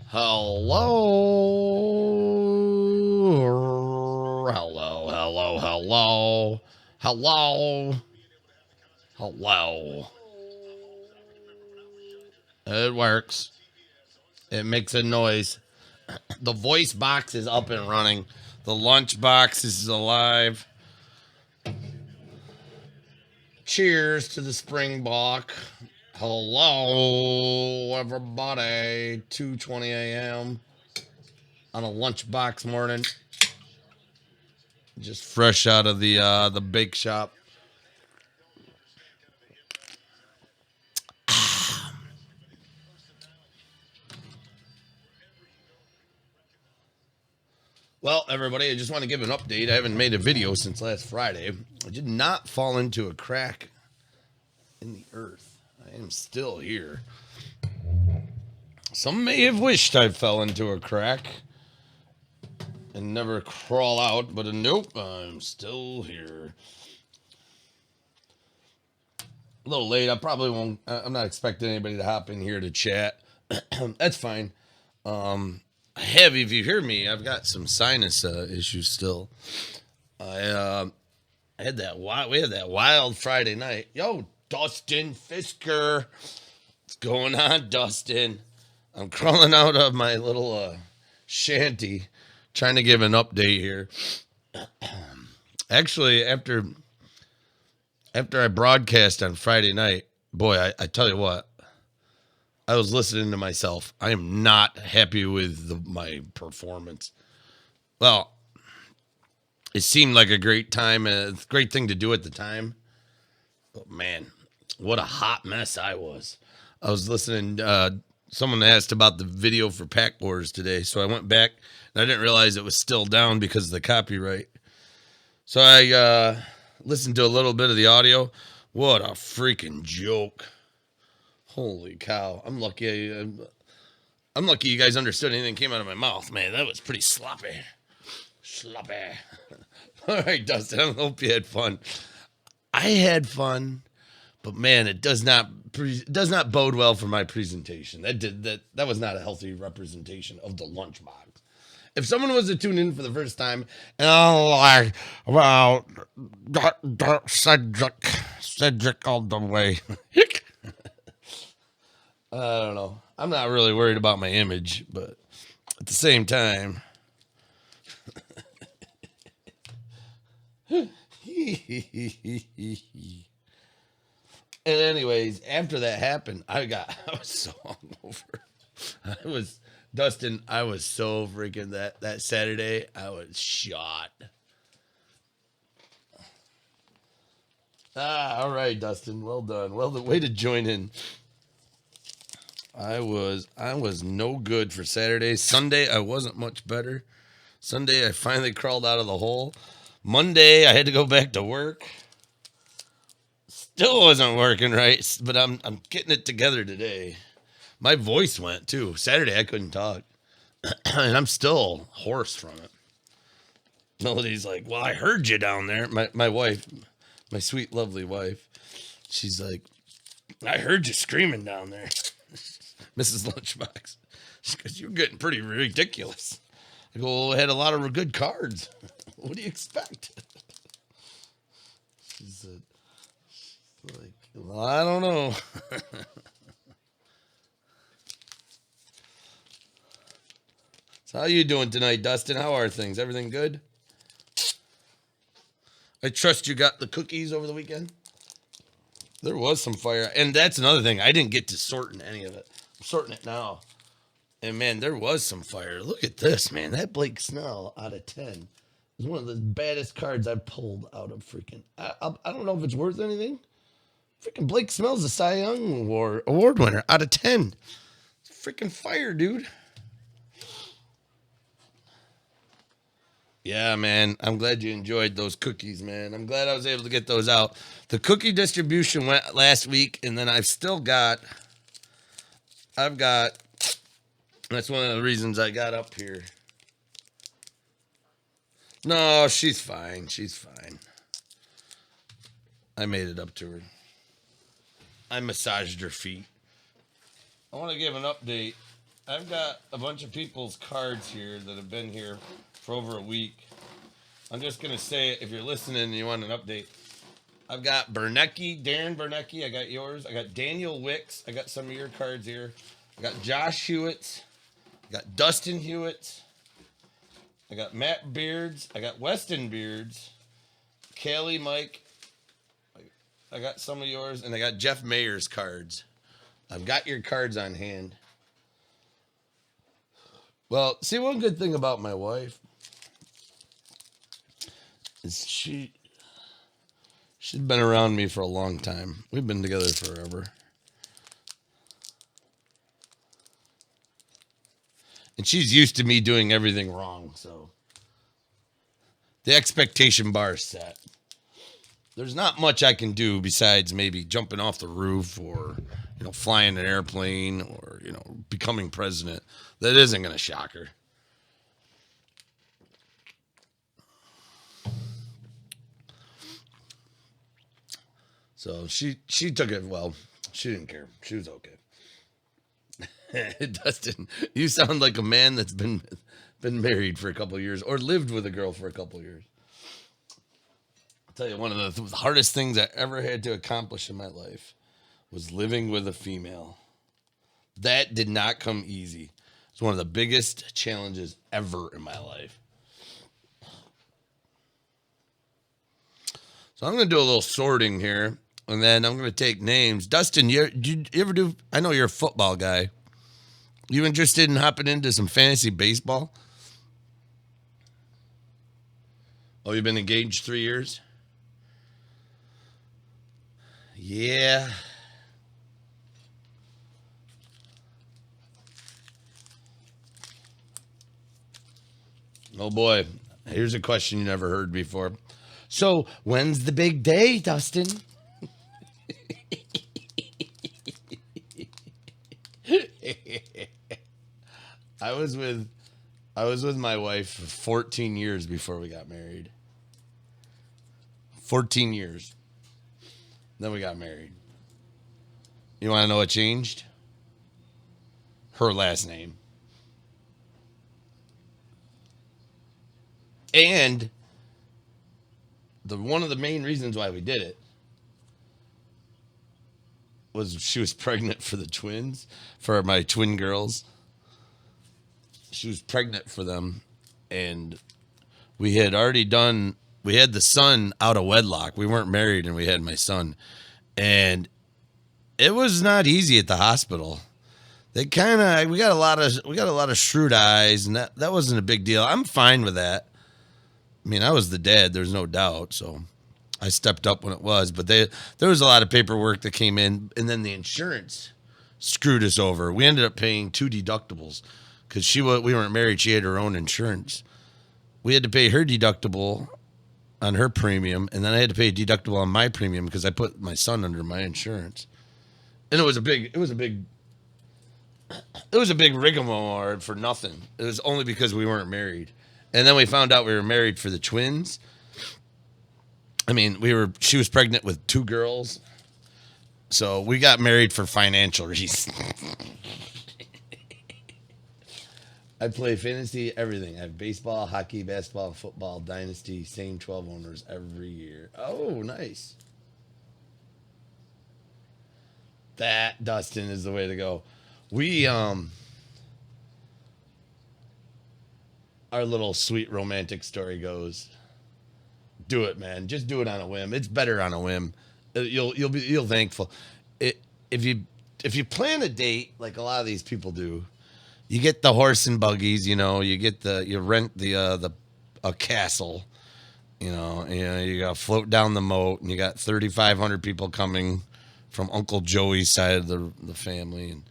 Hello. Hello, hello, hello. Hello. Hello. It works. It makes a noise. The voice box is up and running. The LunchBox is alive. Cheers to the Springbok. Hello, everybody. 2:20 a.m. on a LunchBox morning. Just fresh out of the bake shop. Well, everybody, I just want to give an update. I haven't made a video since last Friday. I did not fall into a crack in the earth. I am still here. Some may have wished I fell into a crack and never crawl out, but nope, I'm still here. A little late. I probably won't. I'm not expecting anybody to hop in here to chat. That's fine. I have, if you hear me, I've got some sinus issues still. I had that we had that wild Friday night. Yo, Dustin Fisker, what's going on, Dustin? I'm crawling out of my little shanty, trying to give an update here. Actually, after I broadcast on Friday night, boy, I tell you what, I was listening to myself. I am not happy with my performance. Well, it seemed like a great time, a great thing to do at the time. But man, what a hot mess I was. I was listening. Someone asked about the video for Pack Wars today, so I went back and I didn't realize it was still down because of the copyright. So I listened to a little bit of the audio. What a freaking joke! Holy cow! I'm lucky. I'm lucky you guys understood anything that came out of my mouth. Man, that was pretty sloppy. Sloppy. All right, Dustin. I hope you had fun. I had fun, but man, it does not bode well for my presentation. That was not a healthy representation of the lunchbox. If someone was to tune in for the first time and like, well, Cedric all the way. I don't know. I'm not really worried about my image, but at the same time. And anyways, after that happened, I was so hungover. Dustin, I was so freaking that Saturday, I was shot. All right, Dustin. Well done. Well, the way to join in. I was no good for Saturday. Sunday, I wasn't much better. Sunday, I finally crawled out of the hole. Monday, I had to go back to work. Still wasn't working right, but I'm getting it together today. My voice went too. Saturday, I couldn't talk, and I'm still hoarse from it. Melody's like, "Well, I heard you down there." My wife, my sweet, lovely wife, she's like, "I heard you screaming down there." Mrs. Lunchbox. She goes, "You're getting pretty ridiculous." I go, "Well, I had a lot of good cards. What do you expect?" She said, like, "Well, I don't know." So how you doing tonight, Dustin? How are things? Everything good? I trust you got the cookies over the weekend. There was some fire, and that's another thing. I didn't get to sorting any of it. I'm sorting it now. And man, there was some fire. Look at this, man. That Blake Snell out of 10 is one of the baddest cards I've pulled out of freaking. I don't know if it's worth anything. Freaking Blake Snell's a Cy Young award winner out of 10. Freaking fire, dude. Yeah, man. I'm glad you enjoyed those cookies, man. I'm glad I was able to get those out. The cookie distribution went last week, and then I've got, that's one of the reasons I got up here. No, she's fine. She's fine. I made it up to her. I massaged her feet. I want to give an update I've got a bunch of people's cards here that have been here for over a week. I'm just gonna say it if you're listening and you want an update. I've got Bernecki, Darren Bernecki. I got yours. I got Daniel Wicks. I got some of your cards here. I got Josh Hewitt. I got Dustin Hewitt. I got Matt Beards. I got Weston Beards. Kelly, Mike. I got some of yours, and I got Jeff Mayer's cards. I've got your cards on hand. Well, see, one good thing about my wife is she's been around me for a long time. We've been together forever. And she's used to me doing everything wrong, so the expectation bar is set. There's not much I can do besides maybe jumping off the roof or, flying an airplane or, becoming president. That isn't going to shock her. So she took it well. She didn't care. She was okay. Dustin, you sound like a man that's been married for a couple of years or lived with a girl for a couple of years. I'll tell you, one of the hardest things I ever had to accomplish in my life was living with a female. That did not come easy. It's one of the biggest challenges ever in my life. So I'm going to do a little sorting here, and then I'm going to take names. Dustin, you ever do? I know you're a football guy. You interested in hopping into some fantasy baseball? Oh, you've been engaged 3 years? Yeah. Oh boy, here's a question you never heard before. So, when's the big day, Dustin? I was with my wife for 14 years before we got married. 14 years. Then we got married. You want to know what changed? Her last name. And one of the main reasons why we did it was she was pregnant for the twins, for my twin girls. She was pregnant for them, and we had the son out of wedlock. We weren't married, and we had my son, and it was not easy at the hospital. We got a lot of shrewd eyes, and that wasn't a big deal. I'm fine with that. I mean, I was the dad, there's no doubt, so I stepped up when it was. But there was a lot of paperwork that came in, and then the insurance screwed us over. We ended up paying 2 deductibles because we weren't married. She had her own insurance. We had to pay her deductible on her premium, and then I had to pay a deductible on my premium because I put my son under my insurance. And it was a big rigmarole for nothing. It was only because we weren't married. And then we found out we were married for the twins. I mean, she was pregnant with 2 girls. So we got married for financial reasons. I play fantasy, everything. I have baseball, hockey, basketball, football, dynasty, same 12 owners every year. Oh, nice. That, Dustin, is the way to go. Our little sweet romantic story goes, do it, man. Just do it on a whim. It's better on a whim. You'll thankful. If you plan a date like a lot of these people do, you get the horse and buggies. You rent a castle. You got to float down the moat, and you got 3,500 people coming from Uncle Joey's side of the family, and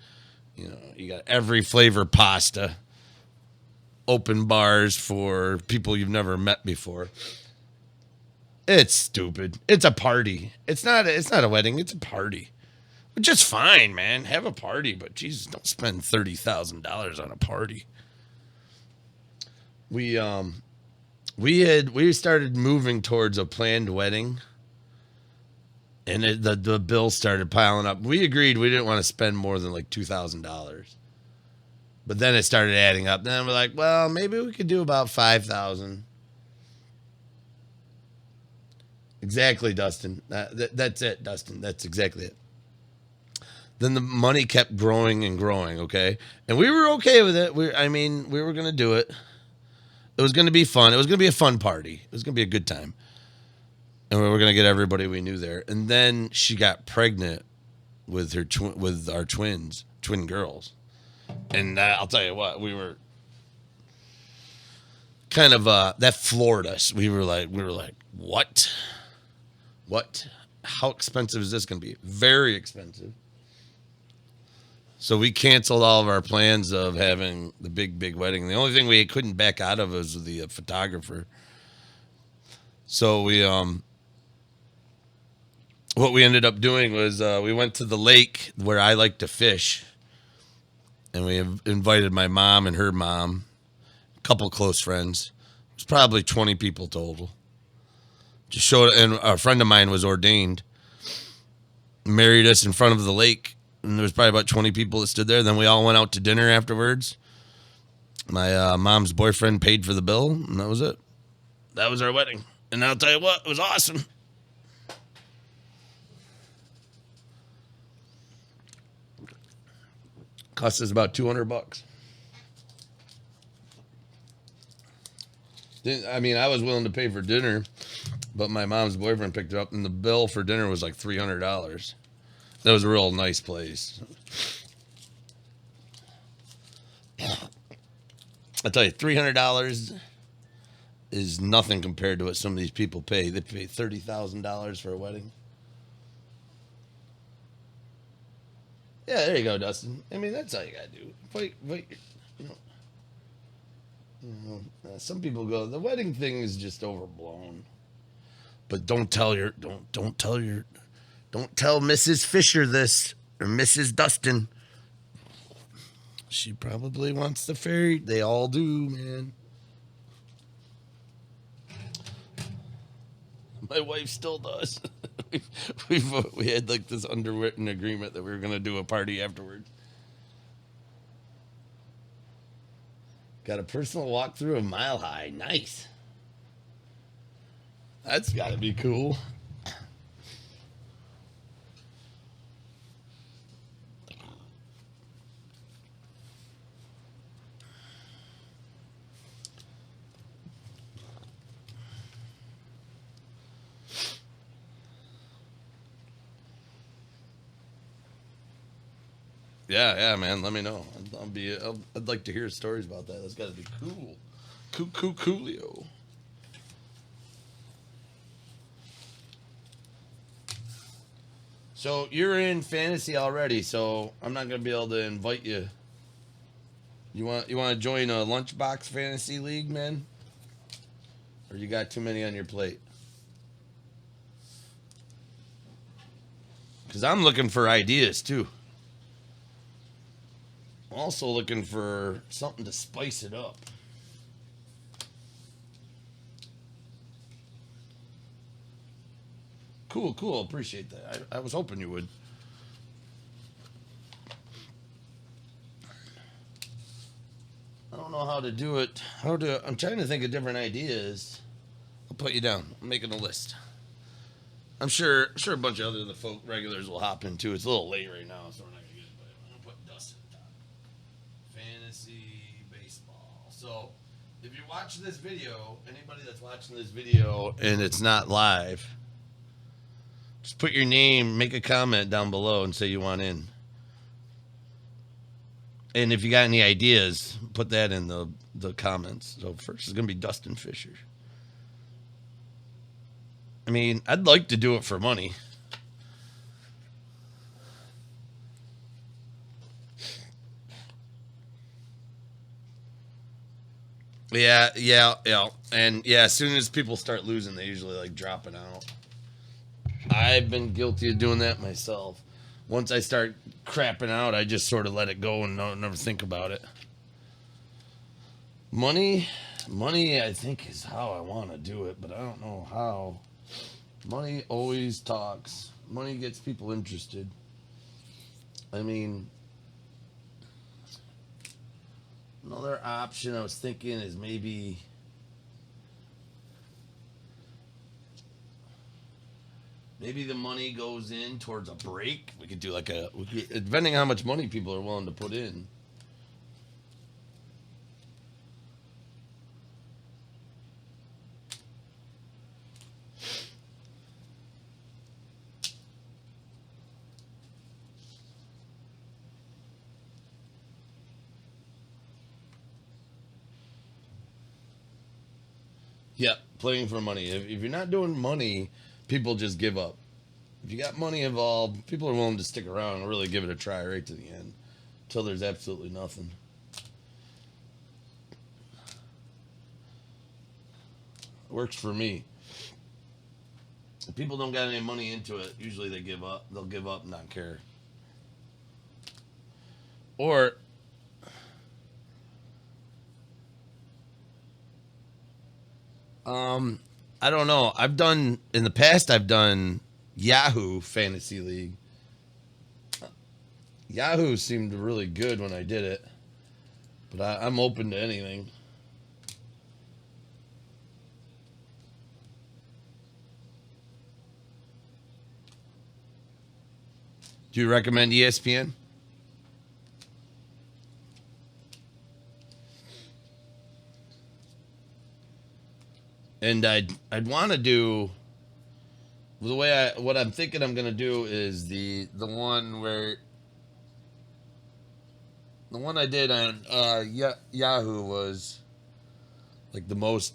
you got every flavor pasta. Open bars for people you've never met before. It's stupid. It's a party. It's not a wedding. It's a party. Just fine, man. Have a party, but Jesus, don't spend $30,000 on a party. We started moving towards a planned wedding, and the bill started piling up. We agreed we didn't want to spend more than like $2,000. But then it started adding up. Then we're like, well, maybe we could do about 5,000. Exactly, Dustin. That's it, Dustin. That's exactly it. Then the money kept growing and growing, okay? And we were okay with it. We were going to do it. It was going to be fun. It was going to be a fun party. It was going to be a good time. And we were going to get everybody we knew there. And then she got pregnant with with our twin girls. And I'll tell you what, we were kind of that floored us. We were like, what? What? How expensive is this going to be? Very expensive. So we canceled all of our plans of having the big wedding. The only thing we couldn't back out of was the photographer. So what we ended up doing was we went to the lake where I like to fish, and we invited my mom and her mom, a couple close friends. It was probably 20 people total. Just showed, and a friend of mine was ordained, married us in front of the lake, and there was probably about 20 people that stood there. Then we all went out to dinner afterwards. My mom's boyfriend paid for the bill, and that was it. That was our wedding. And I'll tell you what, it was awesome. Cost us about $200. I was willing to pay for dinner, but my mom's boyfriend picked it up, and the bill for dinner was like $300. That was a real nice place. I tell you, $300 is nothing compared to what some of these people pay. They pay $30,000 for a wedding. Yeah, there you go, Dustin. That's all you gotta do. Wait. Some people go, the wedding thing is just overblown. But don't tell Mrs. Fisher this, or Mrs. Dustin. She probably wants the fairy. They all do, man. My wife still does. we had like this underwritten agreement that we were going to do a party afterwards. Got a personal walkthrough of Mile High. Nice. That's got to be cool. Yeah, man. Let me know. I'd like to hear stories about that. That's got to be cool. Coolio. So you're in fantasy already. So I'm not gonna be able to invite you. You want to join a LunchBox fantasy league, man? Or you got too many on your plate? Because I'm looking for ideas too. Also looking for something to spice it up. Cool. Appreciate that. I was hoping you would. I don't know how to do it. I'm trying to think of different ideas. I'll put you down. I'm making a list. I'm sure a bunch of other folk regulars will hop in too. It's a little late right now, so we're not gonna get it. But I'm gonna put Dustin top. Fantasy baseball. So if you watch this video, anybody that's watching this video and it's not live, just put your name, make a comment down below, and say you want in. And if you got any ideas, put that in the comments. So first is gonna be Dustin Fisher. I'd like to do it for money. Yeah. And yeah, as soon as people start losing, they usually like dropping out. I've been guilty of doing that myself. Once I start crapping out, I just sort of let it go and never think about it. Money, I think, is how I want to do it, but I don't know how. Money always talks. Money gets people interested. Another option I was thinking is maybe the money goes in towards a break. We could do like depending on how much money people are willing to put in. Yeah, playing for money. If you're not doing money, people just give up. If you got money involved, people are willing to stick around and really give it a try right to the end until there's absolutely nothing. It works for me. If people don't got any money into it, usually they give up. They'll give up and not care. Or I don't know. I've done in the past. I've done Yahoo Fantasy League. Yahoo seemed really good when I did it, but I'm open to anything. Do you recommend ESPN? And I'd want to do the way what I'm thinking I'm gonna do is the one where the one I did on Yahoo was like the most.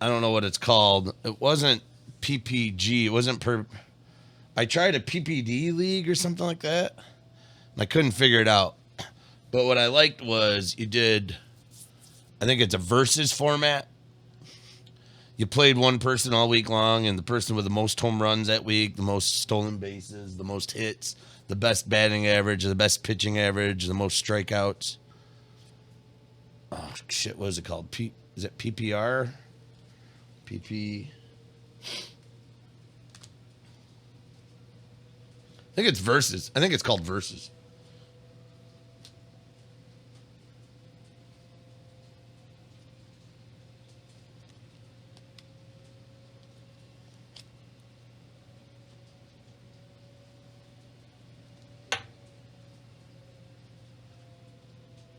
I don't know what it's called. It wasn't PPG. It wasn't per. I tried a PPD league or something like that. And I couldn't figure it out. But what I liked was you did. I think it's a versus format. You played one person all week long, and the person with the most home runs that week, the most stolen bases, the most hits, the best batting average, the best pitching average, the most strikeouts. Oh shit! What is it called? Is it PPR? PP. I think it's versus. I think it's called versus.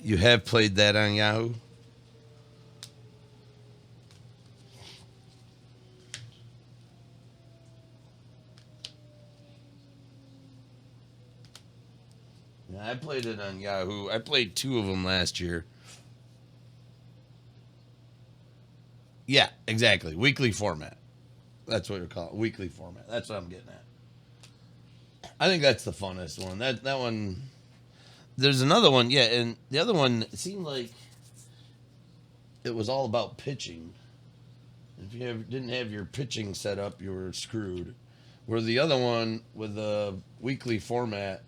You have played that on Yahoo? Yeah, I played it on Yahoo. I played 2 of them last year. Yeah, exactly. Weekly format. That's what you're calling weekly format. That's what I'm getting at. I think that's the funnest one. That one. There's another one, yeah, and the other one it seemed like it was all about pitching. If you didn't have your pitching set up, you were screwed. Where the other one with the weekly format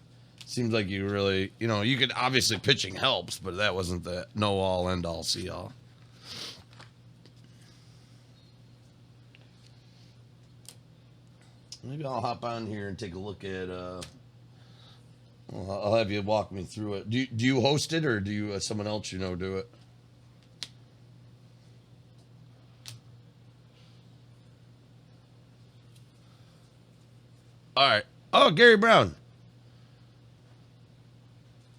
seems like you really, you could obviously pitching helps, but that wasn't the no all end all see all. Maybe I'll hop on here and take a look at. I'll have you walk me through it. Do you host it or do you someone else do it? All right. Oh, Gary Brown.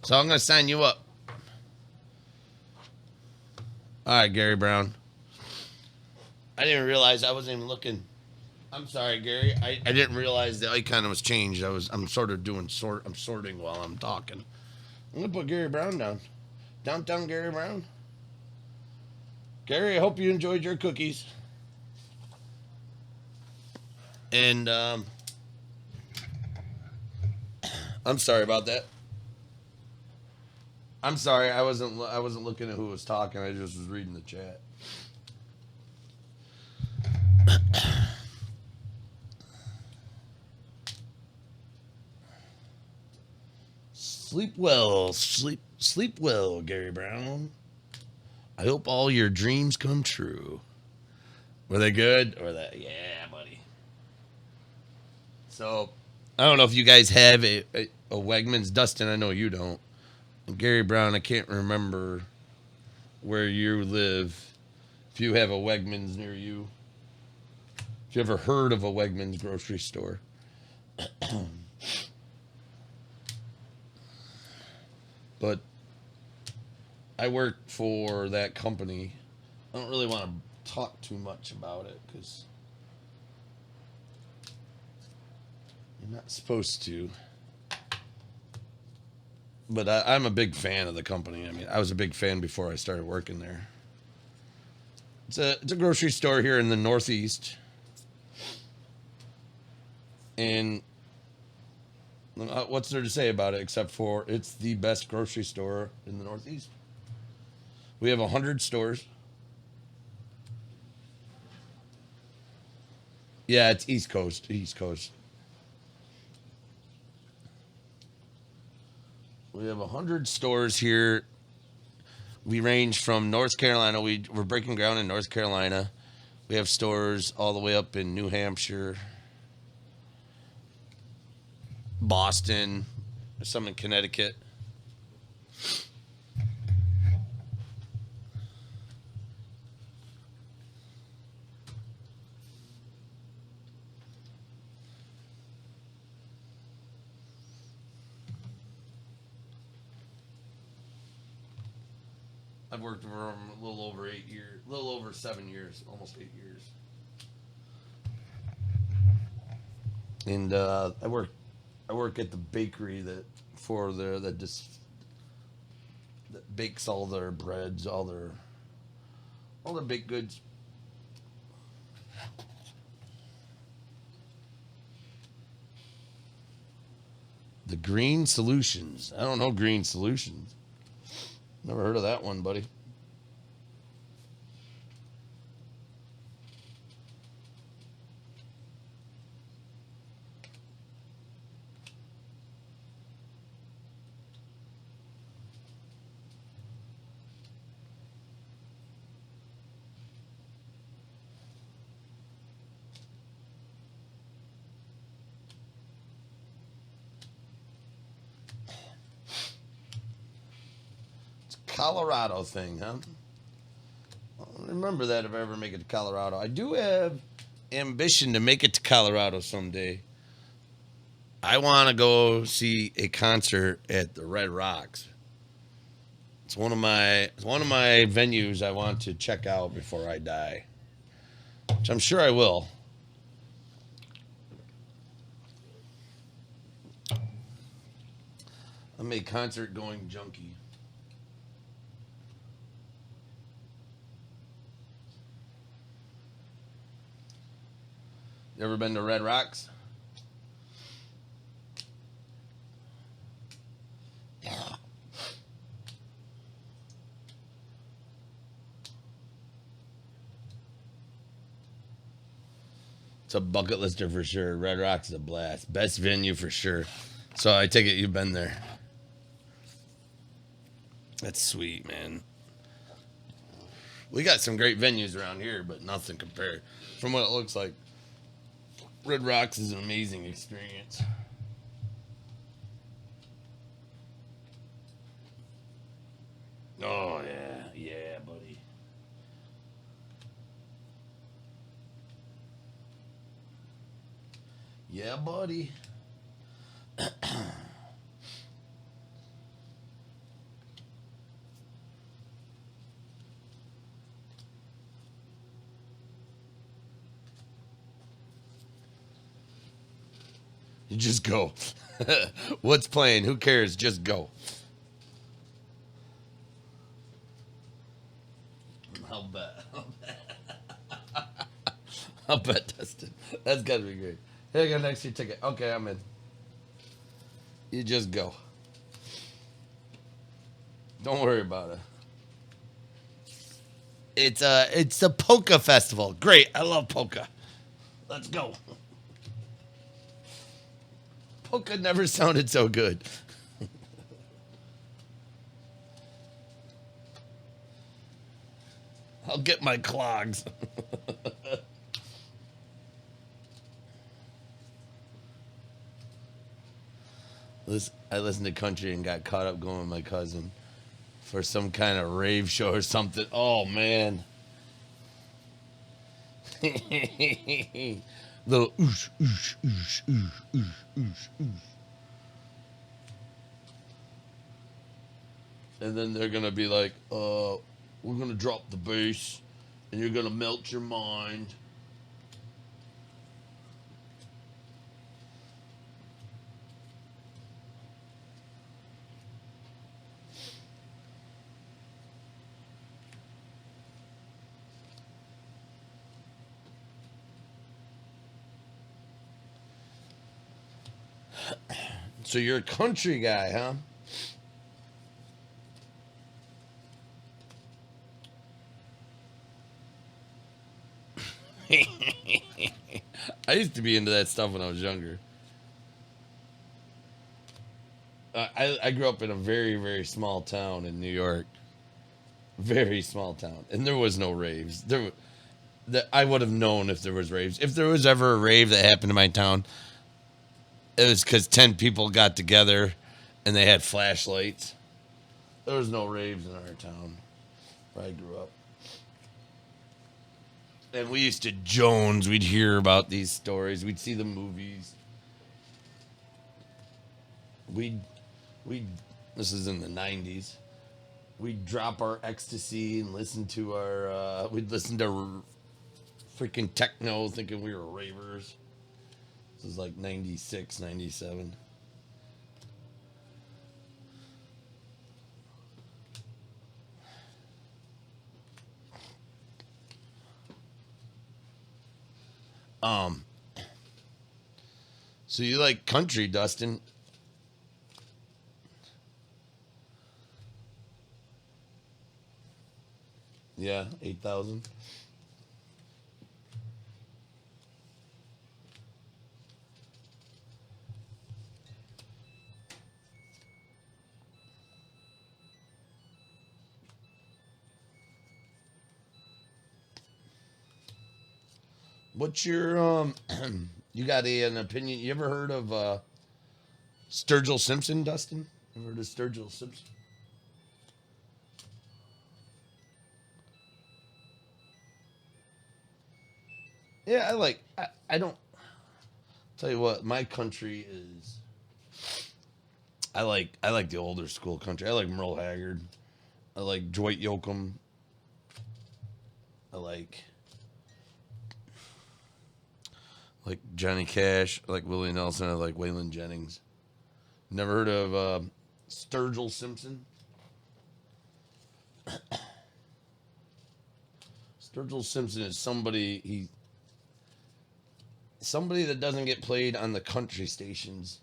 So I'm gonna sign you up. All right, Gary Brown. I didn't realize I wasn't even looking. I'm sorry, Gary. I didn't realize the icon was changed. I'm sort of doing I'm sorting while I'm talking. I'm gonna put Gary Brown down. Downtown Gary Brown. Gary, I hope you enjoyed your cookies. And I'm sorry about that. I'm sorry. I wasn't looking at who was talking. I just was reading the chat. Sleep well, Gary Brown. I hope all your dreams come true. Were they good? Yeah, buddy. So, I don't know if you guys have a Wegmans. Dustin, I know you don't. And Gary Brown, I can't remember where you live. If you have a Wegmans near you, if you ever heard of a Wegmans grocery store. But I worked for that company. I don't really want to talk too much about it because you're not supposed to. But I'm a big fan of the company. I mean, I was a big fan before I started working there. It's a grocery store here in the Northeast, and what's there to say about it except for it's the best grocery store in the Northeast. We have 100 stores. Yeah, it's East Coast. East Coast. We have 100 stores here. We range from North Carolina. We're breaking ground in North Carolina. We have stores all the way up in New Hampshire, Boston, some in Connecticut. I've worked for them a little over 8 years, a little over 7 years, almost 8 years. And I work at the bakery that bakes all their breads, all their baked goods. The Green Solutions. I don't know Green Solutions. Never heard of that one, buddy. Colorado thing, huh? I don't remember that if I ever make it to Colorado. I do have ambition to make it to Colorado someday. I want to go see a concert at the Red Rocks. It's one of my venues I want to check out before I die, which I'm sure I will. I'm a concert going junkie. You ever been to Red Rocks? It's a bucket lister for sure. Red Rocks is a blast. Best venue for sure. So I take it you've been there. That's sweet, man. We got some great venues around here, but nothing compared. From what it looks like, Red Rocks is an amazing experience. Oh, yeah. Yeah, buddy. Yeah, buddy. You just go. What's playing? Who cares? Just go. I'll bet. I'll bet, Dustin. That's got to be great. Here, I got next to your ticket. Okay, I'm in. You just go. Don't worry about it. It's a polka festival. Great. I love polka. Let's go. Polka never sounded so good. I'll get my clogs. I listened to country and got caught up going with my cousin for some kind of rave show or something. Oh man. Little oosh, oosh, oosh, oosh, oosh, oosh, oosh. And then they're gonna be like, we're gonna drop the bass and you're gonna melt your mind. So you're a country guy, huh? I used to be into that stuff when I was younger. I grew up in a very, very small town in New York. Very small town. And there was no raves. I would have known if there was raves. If there was ever a rave that happened in my town, it was because 10 people got together and they had flashlights. There was no raves in our town where I grew up. And we used to Jones. We'd hear about these stories. We'd see the movies. We'd, we'd, this is in the 90s. We'd drop our ecstasy and listen to we'd listen to freaking techno thinking we were ravers. This is like 96, 97. Um, so you like country, Dustin? Yeah, 8,000. What's your you got an opinion? You ever heard of Sturgill Simpson, Dustin? Ever heard of Sturgill Simpson? Yeah, I don't tell you what, my country is I like the older school country. I like Merle Haggard. I like Dwight Yoakam. I like Johnny Cash. I like Willie Nelson. I like Waylon Jennings. Never heard of Sturgill Simpson? Sturgill Simpson is somebody that doesn't get played on the country stations.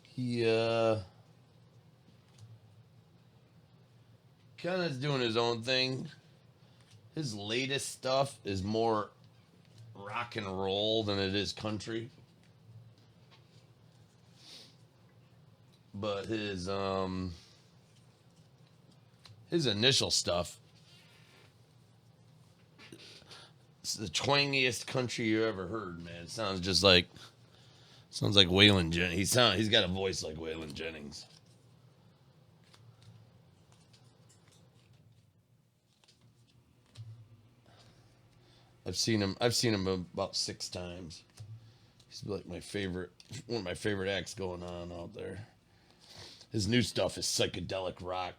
He kind of is doing his own thing. His latest stuff is more rock and roll than it is country. But his initial stuff, it's the twangiest country you ever heard, man. It sounds like Waylon Jennings. He's got a voice like Waylon Jennings. I've seen him about 6 times. He's like one of my favorite acts going on out there. His new stuff is psychedelic rock,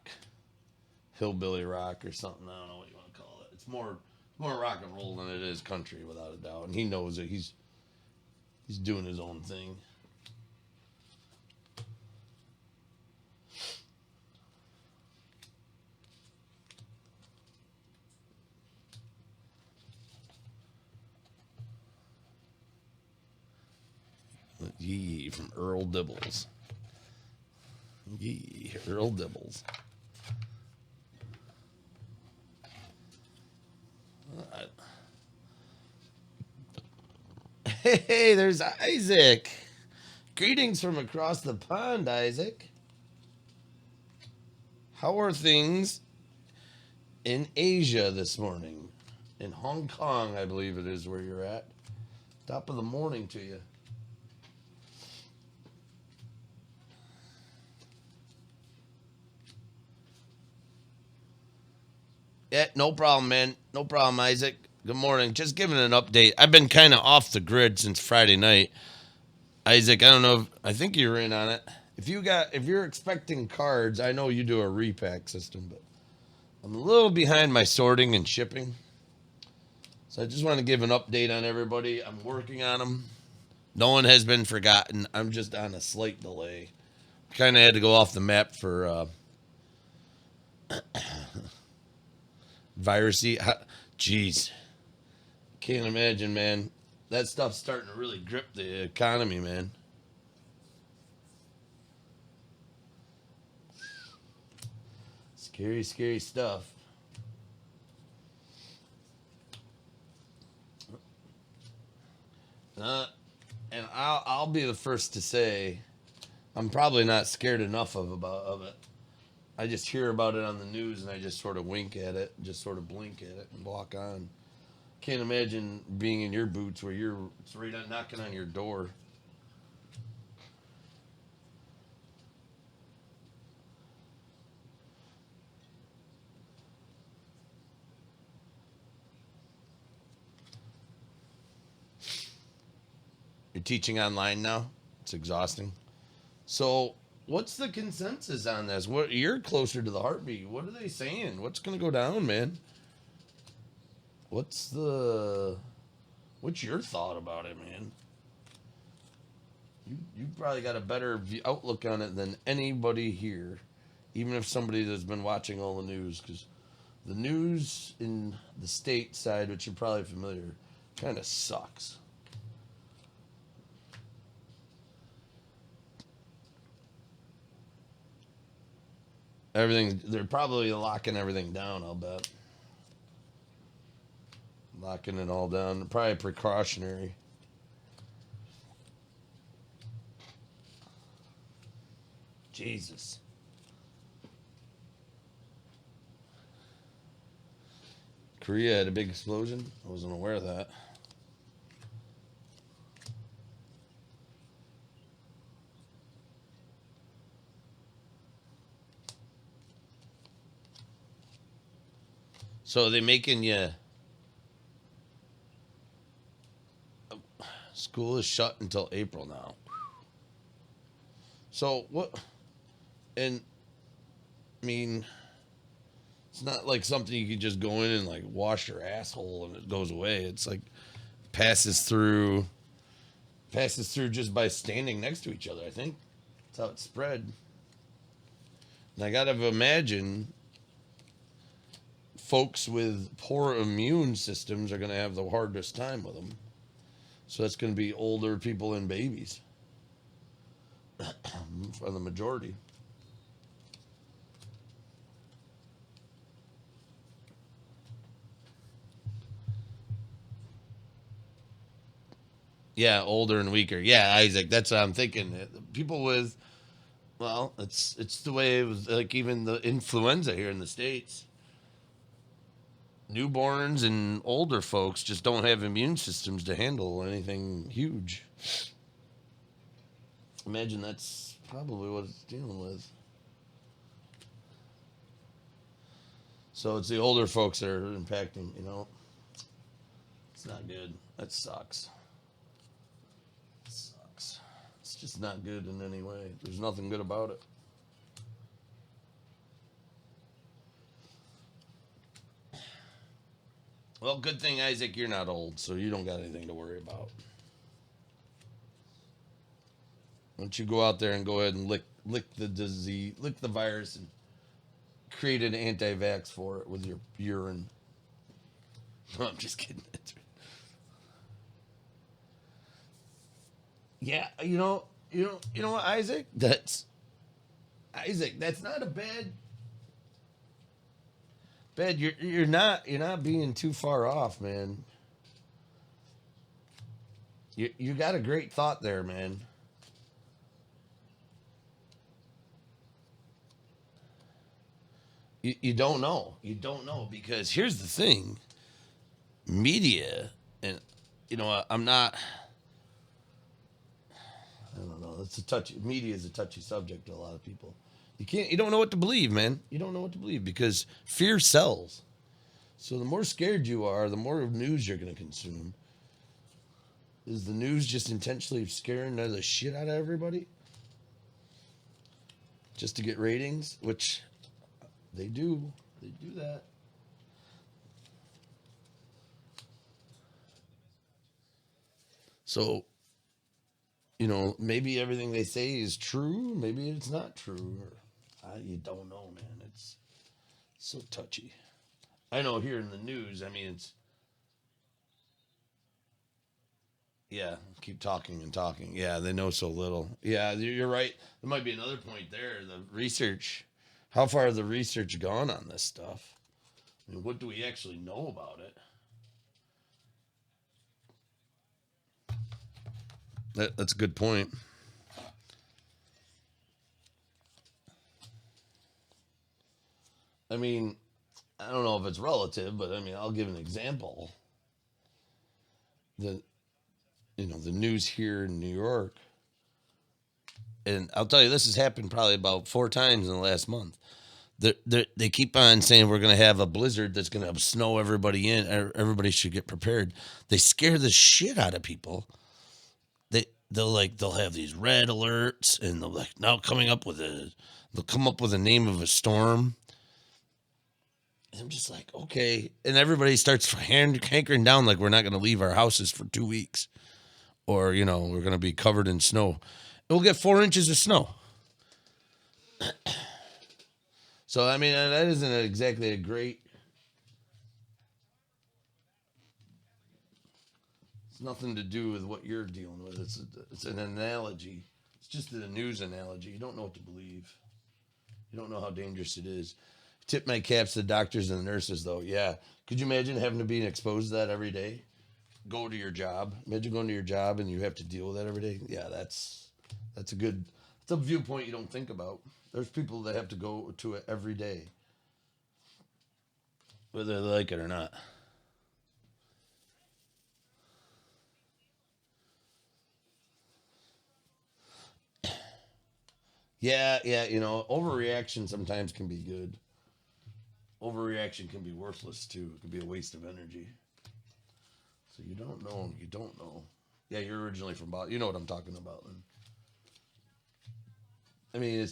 hillbilly rock, or something. I don't know what you want to call it. It's more rock and roll than it is country, without a doubt. And he knows it. He's doing his own thing. Yee from Earl Dibbles. Yee, Earl Dibbles. Hey, there's Isaac. Greetings from across the pond, Isaac. How are things in Asia this morning? in Hong Kong, I believe it is where you're at. Top of the morning to you. Yeah, no problem, man. No problem, Isaac. Good morning. Just giving an update. I've been kind of off the grid since Friday night. Isaac, I don't know. I think you're in on it. If you're expecting cards, I know you do a repack system, but I'm a little behind my sorting and shipping. So I just want to give an update on everybody. I'm working on them. No one has been forgotten. I'm just on a slight delay. Kind of had to go off the map for virusy. Jeez, can't imagine, man. That stuff's starting to really grip the economy, man. Scary, scary stuff. And I'll be the first to say I'm probably not scared enough of it. I just hear about it on the news and I just sort of wink at it, just sort of blink at it and walk on. Can't imagine being in your boots where it's right on knocking on your door. You're teaching online now. It's exhausting. So, what's the consensus on this? What you're closer to the heartbeat? What are they saying? What's going to go down, man? What's your thought about it, man? You probably got a better outlook on it than anybody here, even if somebody that's been watching all the news, because the news in the state side, which you're probably familiar, kind of sucks. They're probably locking everything down, I'll bet. Locking it all down. Probably precautionary. Jesus. Korea had a big explosion. I wasn't aware of that. So are they making you? School is shut until April now. So what? And I mean, it's not like something you could just go in and like wash your asshole and it goes away. It's like passes through just by standing next to each other. I think that's how it spread. And I gotta imagine folks with poor immune systems are gonna have the hardest time with them. So that's gonna be older people and babies for the majority. Yeah, older and weaker. Yeah, Isaac, that's what I'm thinking. People with, well, it's the way it was, like even the influenza here in the States. Newborns and older folks just don't have immune systems to handle anything huge. Imagine that's probably what it's dealing with. So it's the older folks that are impacting. It's not good. That sucks. Sucks. It's just not good in any way. There's nothing good about it. Well, good thing, Isaac, you're not old, so you don't got anything to worry about. Why don't you go out there and go ahead and lick the disease, lick the virus, and create an anti-vax for it with your urine. No, I'm just kidding. Yeah, you know what, Isaac? That's not a bad. You're not being too far off, man. You got a great thought there, man. You don't know. You don't know because here's the thing. media, and I'm not. I don't know. It's a touchy. Media is a touchy subject to a lot of people. You don't know what to believe, man. You don't know what to believe because fear sells. So the more scared you are, the more news you're going to consume. Is the news just intentionally scaring the shit out of everybody? Just to get ratings, which they do. They do that. So, maybe everything they say is true. Maybe it's not true. You don't know, man. It's so touchy. I know here in the news, I mean, yeah, keep talking and talking. Yeah, they know so little. Yeah, you're right. There might be another point there. The research, how far has the research gone on this stuff? I mean, what do we actually know about it? That's a good point. I mean, I don't know if it's relative, but I mean, I'll give an example. The the news here in New York, and I'll tell you, this has happened probably about 4 times in the last month. They keep on saying we're going to have a blizzard that's going to snow everybody in. Everybody should get prepared. They scare the shit out of people. They'll have these red alerts, and they'll like now coming up with they'll come up with a name of a storm. And I'm just like, okay, and everybody starts hankering down like we're not going to leave our houses for 2 weeks, or we're going to be covered in snow. We'll get 4 inches of snow. So I mean that isn't exactly a great. It's nothing to do with what you're dealing with. It's an analogy. It's just a news analogy. You don't know what to believe. You don't know how dangerous it is. Tip my caps to the doctors and the nurses, though. Yeah. Could you imagine having to be exposed to that every day? Go to your job. Imagine going to your job and you have to deal with that every day. Yeah, that's a good. It's a viewpoint you don't think about. There's people that have to go to it every day, whether they like it or not. Yeah, yeah. Overreaction sometimes can be good. Overreaction can be worthless too. It can be a waste of energy. So you don't know. You don't know. Yeah, you're originally from Boston. You know what I'm talking about. Then. I mean,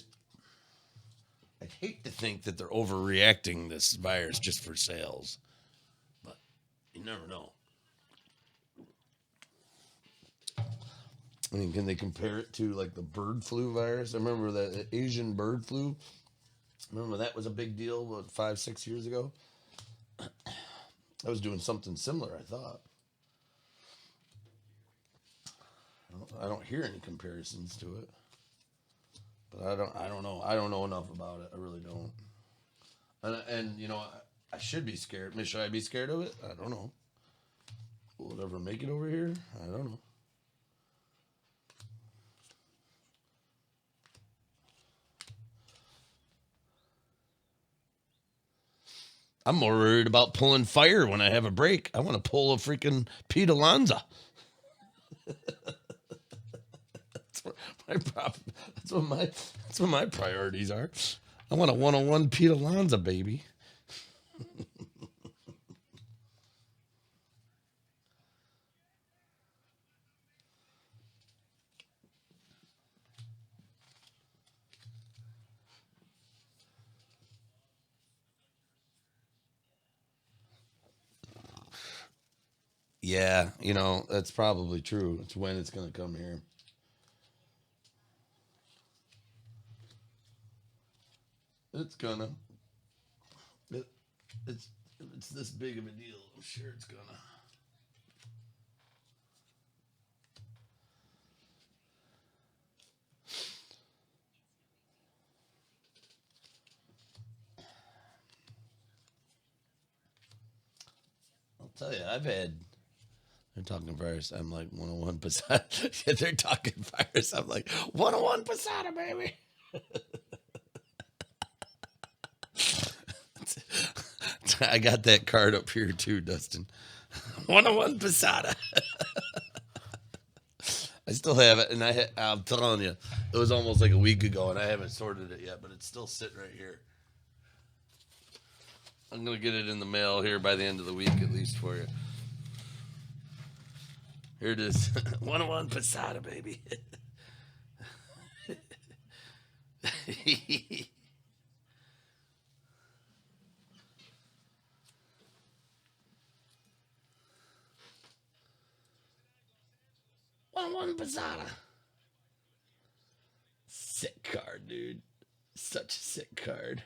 I hate to think that they're overreacting this virus just for sales, but you never know. I mean, can they compare it to like the bird flu virus? I remember that Asian bird flu. Remember that was a big deal, what, 5, 6 years ago? I was doing something similar, I thought. I don't hear any comparisons to it, but I don't know. I don't know enough about it. I really don't. And I should be scared. Should I be scared of it? I don't know. Will it ever make it over here? I don't know. I'm more worried about pulling fire when I have a break. I want to pull a freaking Pete Alonso. That's what my that's what my priorities are. I want a 101 Pete Alonso, baby. Yeah, that's probably true. It's when it's going to come here. It's gonna. It, it's it's this big of a deal. I'm sure it's gonna. I'll tell you, I've had. They're talking virus. I'm like 101%. They're talking virus. I'm like 101%, baby. I got that card up here too, Dustin. 101 Posada. I still have it, and I'm telling you, it was almost like a week ago, and I haven't sorted it yet, but it's still sitting right here. I'm gonna get it in the mail here by the end of the week, at least for you. Here it is, 101 Posada, baby. 101 Posada. Sick card, dude. Such a sick card.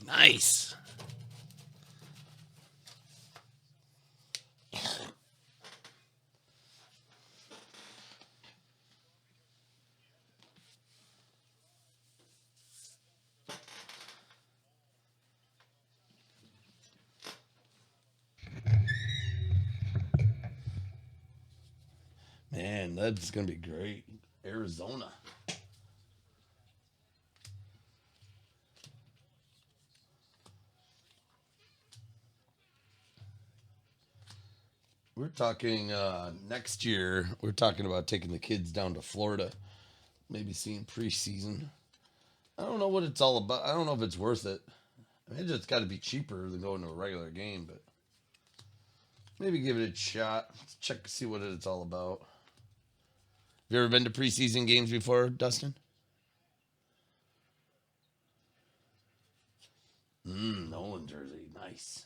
Nice. Man, that's going to be great. Arizona. We're talking next year. We're talking about taking the kids down to Florida, maybe seeing preseason. I don't know what it's all about. I don't know if it's worth it. I mean, it's got to be cheaper than going to a regular game, but maybe give it a shot. Check, see what it's all about. Have you ever been to preseason games before, Dustin? Nolan jersey, nice.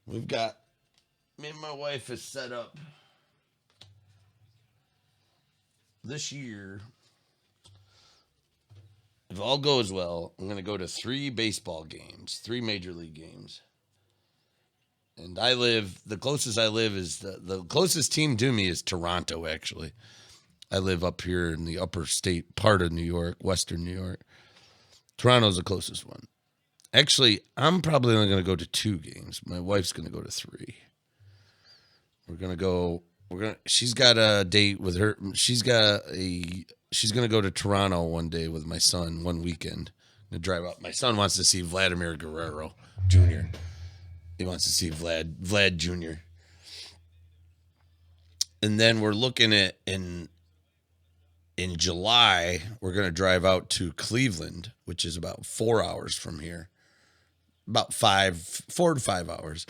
We've got me and my wife is set up this year. If all goes well, I'm going to go to 3 baseball games, 3 major league games. And the closest I live is the closest team to me is Toronto, actually. I live up here in the upper state part of New York, western New York. Toronto's the closest one. Actually, I'm probably only going to go to 2 games. My wife's going to go to 3. We're going to go. She's got a date with her. She's going to go to Toronto one day with my son one weekend. To drive up. My son wants to see Vladimir Guerrero Jr. He wants to see Vlad Jr. And then we're looking at in July, we're going to drive out to Cleveland, which is about 4 hours from here. About 4 to 5 hours.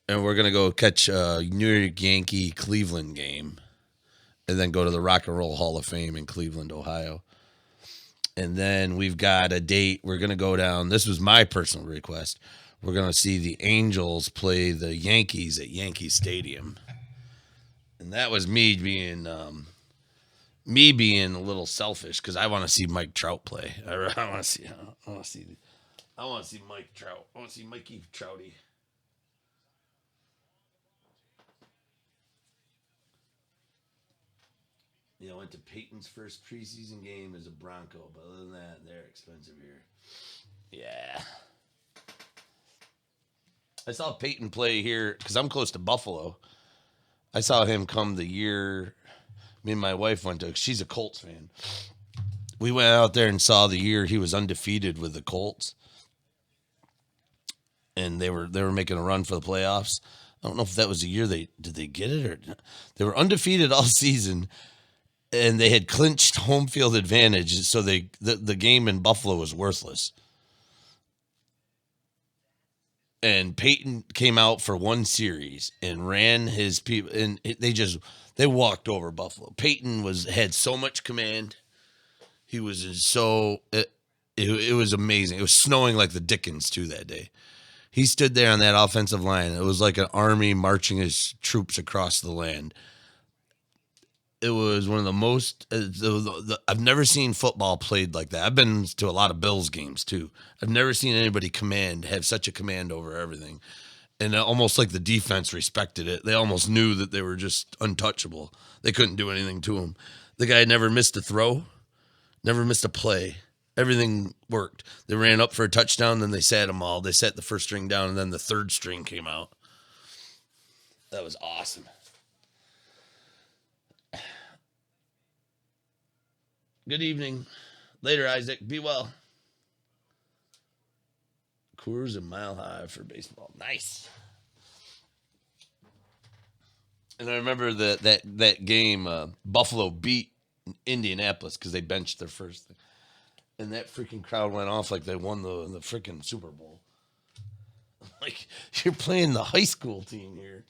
And we're going to go catch a New York Yankee Cleveland game. And then go to the Rock and Roll Hall of Fame in Cleveland, Ohio. And then we've got a date. We're going to go down. This was my personal request. We're going to see the Angels play the Yankees at Yankee Stadium. And that was me being a little selfish because I want to see Mike Trout play. I want to see Mike Trout. I want to see Mikey Trouty. I went to Peyton's first preseason game as a Bronco, but other than that, they're expensive here. Yeah. I saw Peyton play here because I'm close to Buffalo. I saw him come the year me and my wife went to. She's a Colts fan. We went out there and saw the year he was undefeated with the Colts, and they were making a run for the playoffs. I don't know if that was the year did they get it or they were undefeated all season, and they had clinched home field advantage. So the game in Buffalo was worthless. And Peyton came out for one series and ran his people, and they walked over Buffalo. Peyton had so much command. He was it was amazing. It was snowing like the Dickens too that day. He stood there on that offensive line. It was like an army marching his troops across the land. It was one of the most. I've never seen football played like that. I've been to a lot of Bills games too. I've never seen anybody have such a command over everything, and almost like the defense respected it. They almost knew that they were just untouchable. They couldn't do anything to him. The guy never missed a throw, never missed a play. Everything worked. They ran up for a touchdown, then they sat them all. They sat the first string down, and then the third string came out. That was awesome. Good evening. Later, Isaac. Be well. Coors a mile high for baseball. Nice. And I remember that game, Buffalo beat Indianapolis because they benched their first thing. And that freaking crowd went off like they won the freaking Super Bowl. Like, you're playing the high school team here.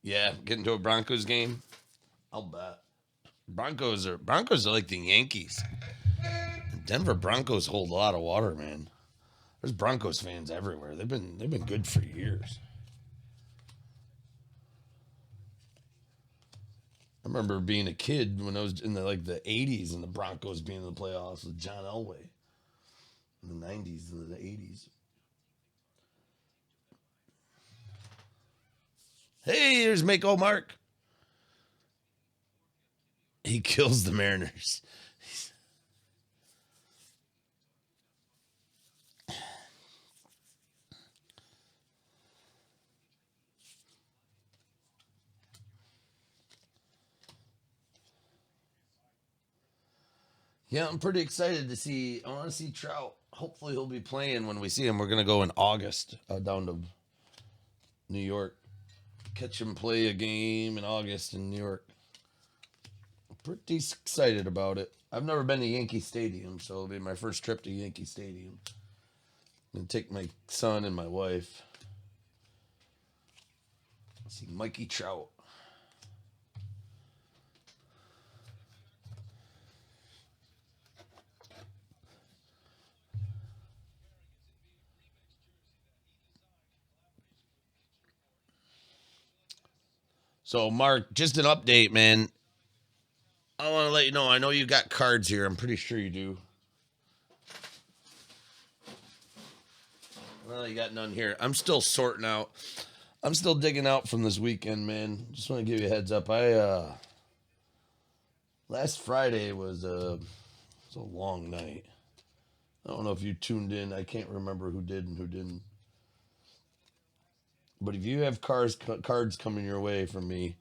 Yeah, getting to a Broncos game. I'll bet. Broncos are like the Yankees. Denver Broncos hold a lot of water, man. There's Broncos fans everywhere. They've been good for years. I remember being a kid when I was in the 80s and the Broncos being in the playoffs with John Elway in the 90s and the 80s. Hey, here's Mako Mark. He kills the Mariners. Yeah, I'm pretty excited to see. I want to see Trout. Hopefully, he'll be playing when we see him. We're gonna go in August down to New York. Catch him play a game in August in New York. Pretty excited about it. I've never been to Yankee Stadium, so it'll be my first trip to Yankee Stadium. I'm gonna take my son and my wife. See Mikey Trout. So, Mark, just an update, man. I want to let you know. I know you got cards here. I'm pretty sure you do. Well, you got none here. I'm still sorting out. I'm still digging out from this weekend, man. Just want to give you a heads up. Last Friday was a long night. I don't know if you tuned in. I can't remember who did and who didn't. But if you have cards coming your way from me,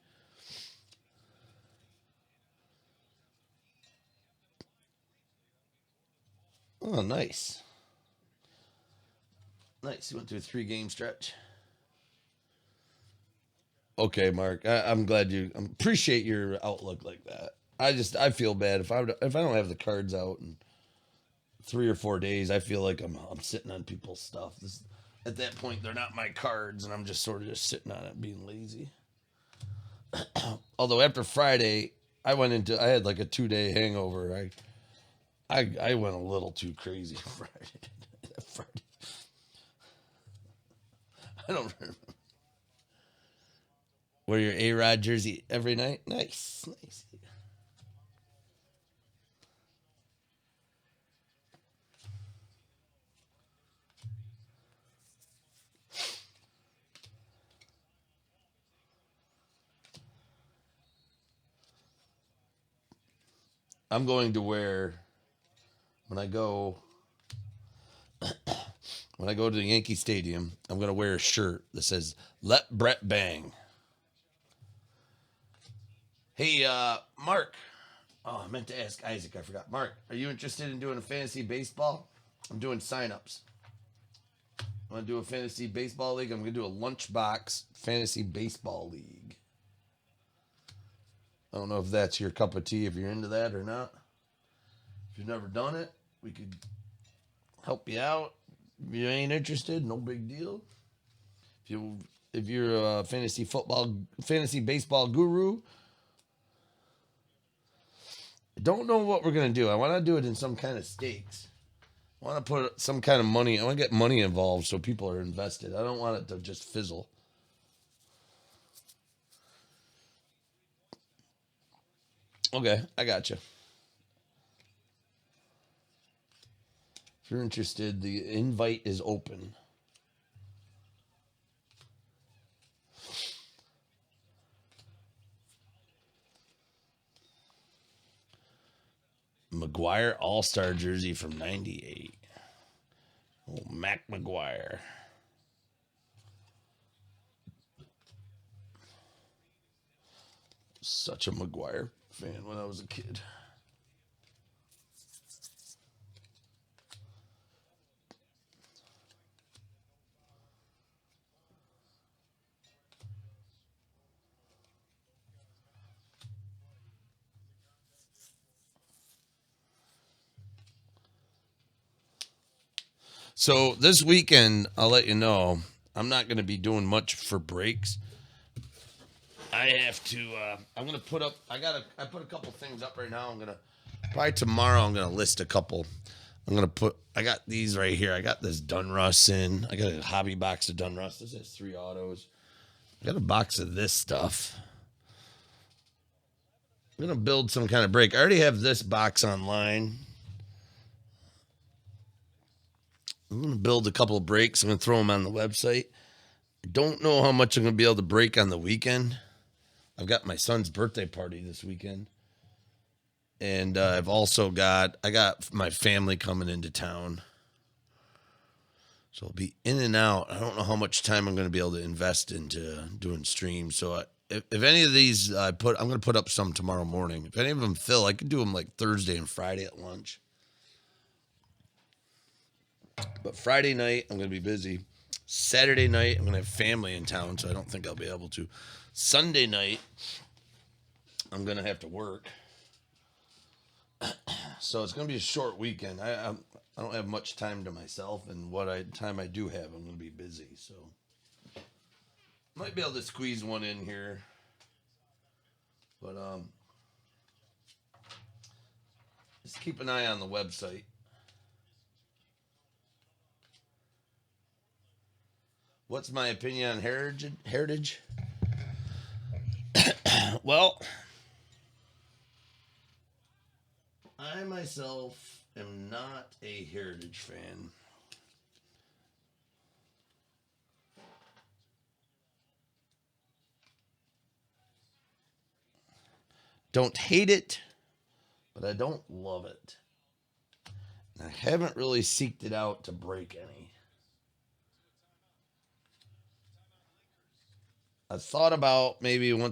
oh, nice. Nice. You went through a 3-game stretch. Okay, Mark. I'm glad you appreciate your outlook like that. I feel bad if I don't have the cards out in 3 or 4 days. I feel like I'm sitting on people's stuff. At that point, they're not my cards, and I'm just sort of just sitting on it, being lazy. Although after Friday, I had like a 2-day hangover. I went a little too crazy Friday. I don't remember. Wear your A-Rod jersey every night? Nice. I'm going to wear when I go to the Yankee Stadium, I'm going to wear a shirt that says "Let Brett Bang." Hey, Mark. Oh, I meant to ask Isaac. I forgot. Mark, are you interested in doing a fantasy baseball? I'm doing signups. I'm going to do a fantasy baseball league. I'm going to do a LunchBox fantasy baseball league. I don't know if that's your cup of tea, if you're into that or not. If you've never done it, we could help you out. If you ain't interested, no big deal. If you if you're a fantasy baseball guru, I don't know what we're gonna do. I want to do it in some kind of stakes. I want to put some kind of money. I want to get money involved so people are invested. I don't want it to just fizzle. Okay, I got you. If you're interested, the invite is open. McGuire All-Star jersey from 98. Oh, Mac McGuire. Such a McGuire fan when I was a kid. So this weekend, I'll let you know, I'm not going to be doing much for breaks. I have to. I'm going to put up. I put a couple things up right now. I'm going to probably tomorrow. I'm going to list a couple. I'm going to put. I got these right here. I got this Dunruss in. I got a hobby box of Dunruss. This has 3 autos. I got a box of this stuff. I'm going to build some kind of break. I already have this box online. I'm going to build a couple of breaks. I'm going to throw them on the website. I don't know how much I'm going to be able to break on the weekend. I've got my son's birthday party this weekend. And I got my family coming into town. So I'll be in and out. I don't know how much time I'm going to be able to invest into doing streams. So if any of these I'm going to put up some tomorrow morning. If any of them fill, I could do them like Thursday and Friday at lunch. But Friday night, I'm going to be busy. Saturday night, I'm going to have family in town, so I don't think I'll be able to. Sunday night, I'm going to have to work. So it's going to be a short weekend. I don't have much time to myself, and time I do have, I'm going to be busy. So might be able to squeeze one in here. But just keep an eye on the website. What's my opinion on heritage? Well, I myself am not a heritage fan. Don't hate it, but I don't love it. And I haven't really seeked it out to break any. I thought about maybe I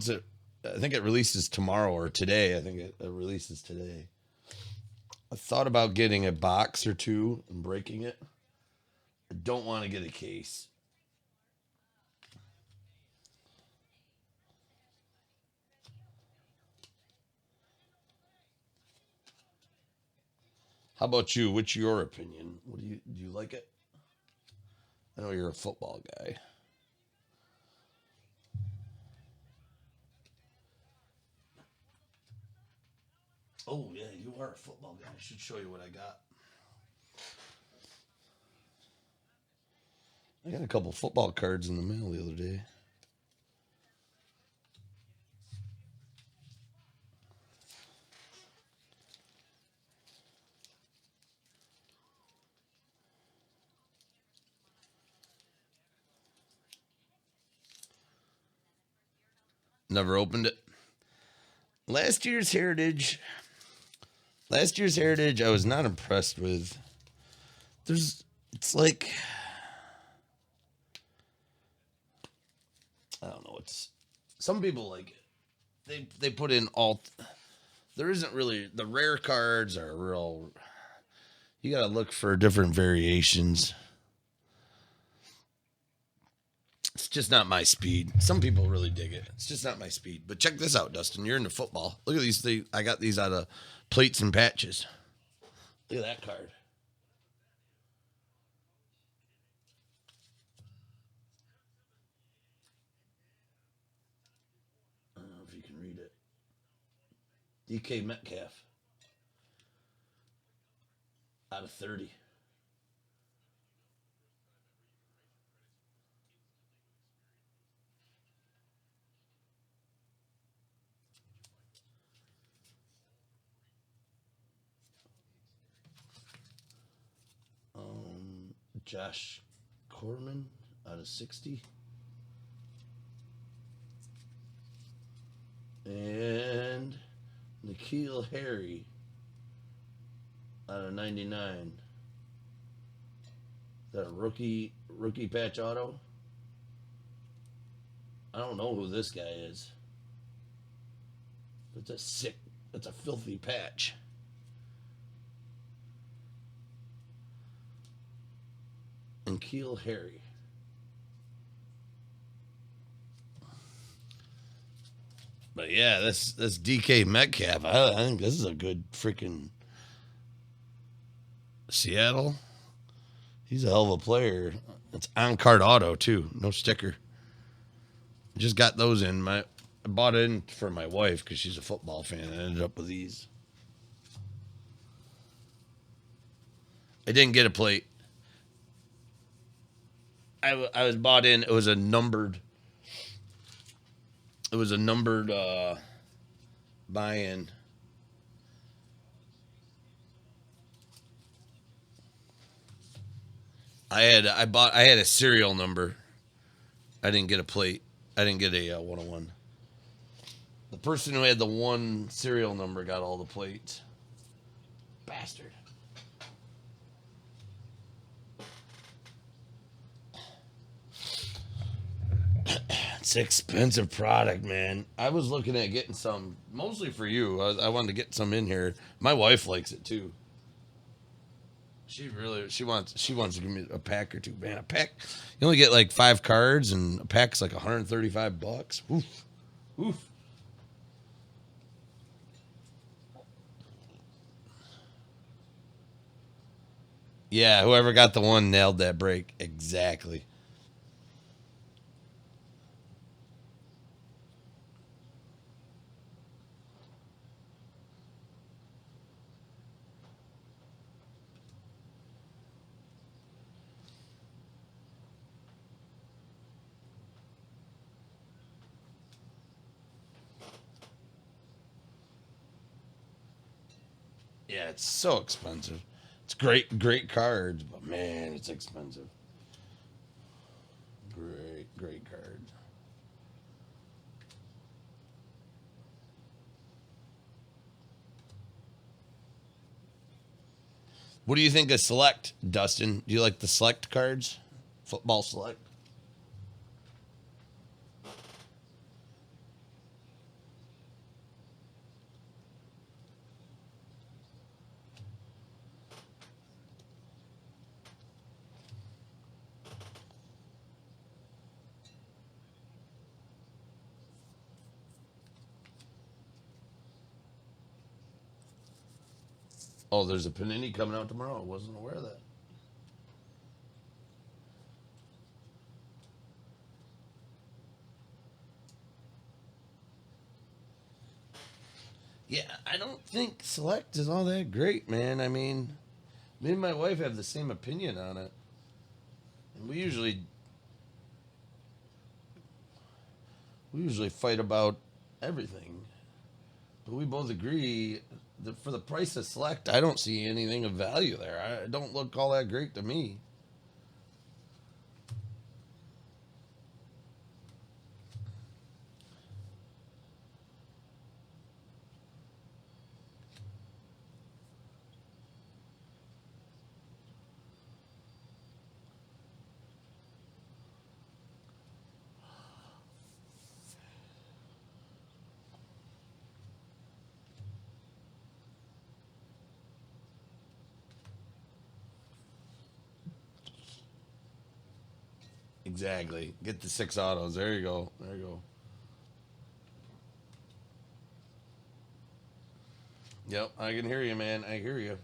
think it releases tomorrow or today. I think it releases today. I thought about getting a box or two and breaking it. I don't want to get a case. How about you? What's your opinion? Do you like it? I know you're a football guy. Oh, yeah, you are a football guy. I should show you what I got. I got a couple football cards in the mail the other day. Never opened it. Last year's Heritage, I was not impressed with. It's like, I don't know. Some people like it. They put in there isn't really, the rare cards are real. You got to look for different variations. It's just not my speed. Some people really dig it. It's just not my speed. But check this out, Dustin. You're into football. Look at these things. I got these out of plates and patches. Look at that card. I don't know if you can read it. DK Metcalf out of 30. Josh Corman out of 60. And N'Keal Harry out of 99. Is that a rookie patch auto? I don't know who this guy is. But that's a filthy patch. N'Keal Harry. But yeah, this DK Metcalf, I think this is a good freaking Seattle. He's a hell of a player. It's on card auto too, no sticker. Just got those in. I bought it in for my wife because she's a football fan. I ended up with these. I didn't get a plate. I was bought in. It was a numbered. It was a numbered buy-in. I had a serial number. I didn't get a plate. I didn't get a 101. The person who had the one serial number got all the plates. Bastard. It's an expensive product, man. I was looking at getting some, mostly for you. I wanted to get some in here. My wife likes it too. She wants to give me a pack or two. Man, a pack, you only get like 5 cards, and a pack's like $135. Oof, oof. Yeah, whoever got the one nailed that break exactly. Yeah, it's so expensive. It's great cards, but man, it's expensive. Great cards. What do you think of Select, Dustin? Do you like the Select cards? Football Select? Oh, there's a Panini coming out tomorrow. I wasn't aware of that. Yeah, I don't think Select is all that great, man. I mean, me and my wife have the same opinion on it. And we usually fight about everything. But we both agree that for the price of Select, I don't see anything of value there. I don't look all that great to me. Exactly. Get the 6 autos. There you go. There you go. Yep, I can hear you, man. I hear you.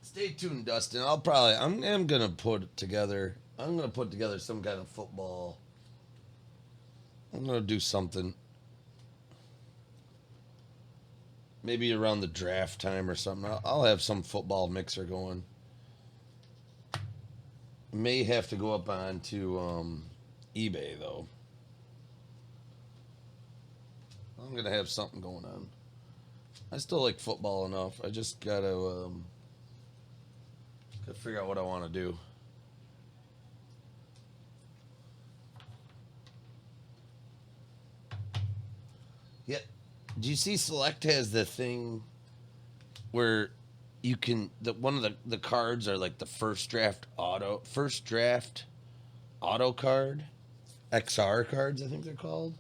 Stay tuned, Dustin. I'm gonna put together. I'm gonna put together some kind of football. I'm gonna do something. Maybe around the draft time or something. I'll have some football mixer going. May have to go up onto eBay though. I'm gonna have something going on. I still like football enough. I just gotta figure out what I want to do. Yeah. Do you see Select has the thing where you can one of the cards are like the first draft auto card, XR cards I think they're called.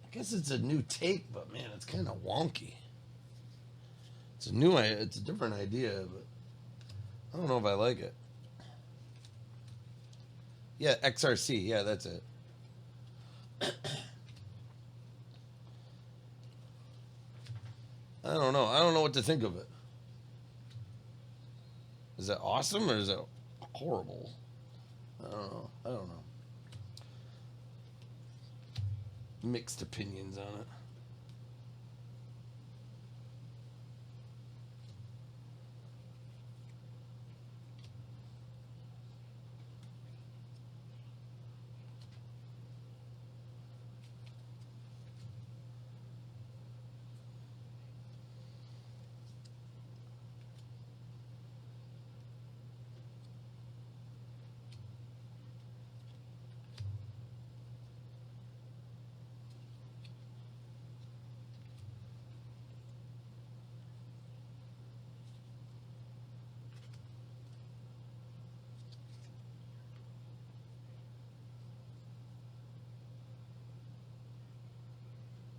I guess it's a new take, but man, it's kind of wonky. It's a different idea, but I don't know if I like it. Yeah, XRC, yeah, that's it. I don't know. I don't know what to think of it. Is it awesome or is it horrible? I don't know. I don't know. Mixed opinions on it.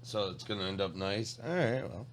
So it's gonna end up nice. All right. Well.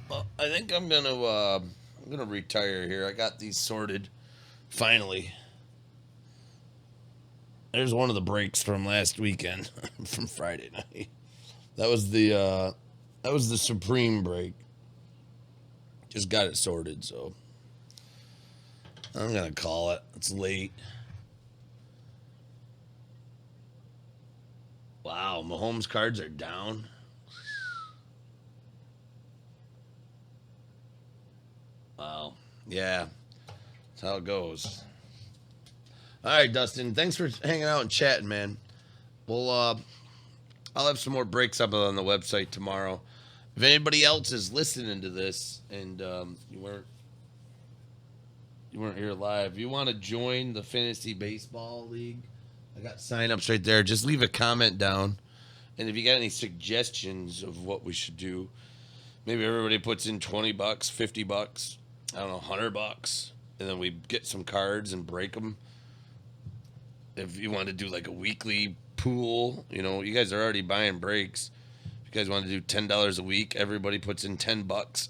Well, I think I'm gonna retire here. I got these sorted. Finally. There's one of the breaks from last weekend, from Friday night. That was the supreme break. Just got it sorted, so I'm gonna call it. It's late. Wow, Mahomes cards are down. Wow. Yeah, that's how it goes. All right, Dustin. Thanks for hanging out and chatting, man. Well, I'll have some more breaks up on the website tomorrow. If anybody else is listening to this and you weren't here live, you want to join the fantasy baseball league, I got signups right there. Just leave a comment down, and if you got any suggestions of what we should do, maybe everybody puts in $20, $50, I don't know, $100, and then we get some cards and break them. If you want to do like a weekly pool, you guys are already buying breaks. If you guys want to do $10 a week, everybody puts in $10,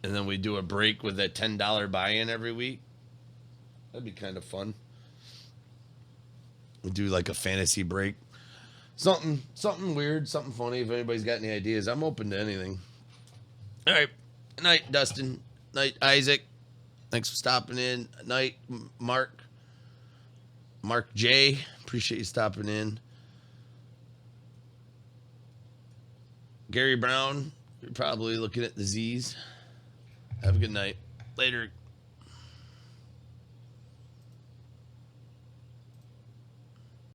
and then we do a break with that $10 buy-in every week. That'd be kind of fun. We do like a fantasy break, something weird, something funny. If anybody's got any ideas, I'm open to anything. All right, night, Dustin. Night, Isaac. Thanks for stopping in. Night, Mark. Mark J. Appreciate you stopping in. Gary Brown, you're probably looking at the Z's. Have a good night. Later.